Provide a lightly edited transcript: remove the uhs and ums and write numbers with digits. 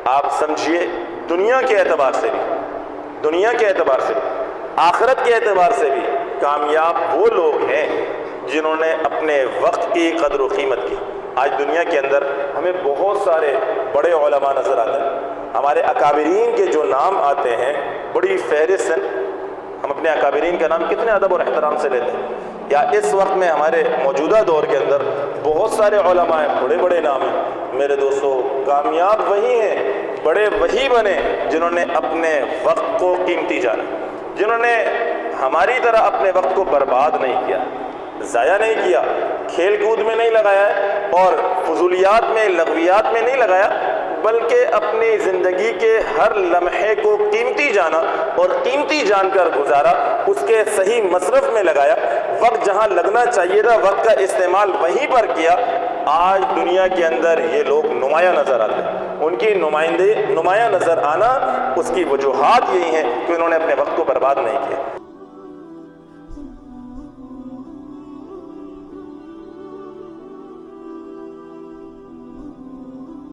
آپ سمجھیے دنیا کے اعتبار سے بھی آخرت کے اعتبار سے بھی کامیاب وہ لوگ ہیں جنہوں نے اپنے وقت کی قدر و قیمت کی۔ آج دنیا کے اندر ہمیں بہت سارے بڑے علماء نظر آتے ہیں، ہمارے اکابرین کے جو نام آتے ہیں بڑی فہرست ہیں۔ ہم اپنے اکابرین کا نام کتنے ادب اور احترام سے لیتے ہیں، یا اس وقت میں ہمارے موجودہ دور کے اندر بہت سارے علماء ہیں، بڑے بڑے نام ہیں۔ میرے دوستو، کامیاب وہی ہیں، بڑے وہی بنے جنہوں نے اپنے وقت کو قیمتی جانا، جنہوں نے ہماری طرح اپنے وقت کو برباد نہیں کیا، ضائع نہیں کیا، کھیل کود میں نہیں لگایا اور فضولیات میں لغویات میں نہیں لگایا، بلکہ اپنی زندگی کے ہر لمحے کو قیمتی جانا اور قیمتی جان کر گزارا، اس کے صحیح مصرف میں لگایا، وقت جہاں لگنا چاہیے تھا وقت کا استعمال وہیں پر کیا۔ آج دنیا کے اندر یہ لوگ نمایاں نظر آتے ہیں، ان کی نمایاں نظر آنا اس کی وجوہات یہی ہیں کہ انہوں نے اپنے وقت کو برباد نہیں کیا۔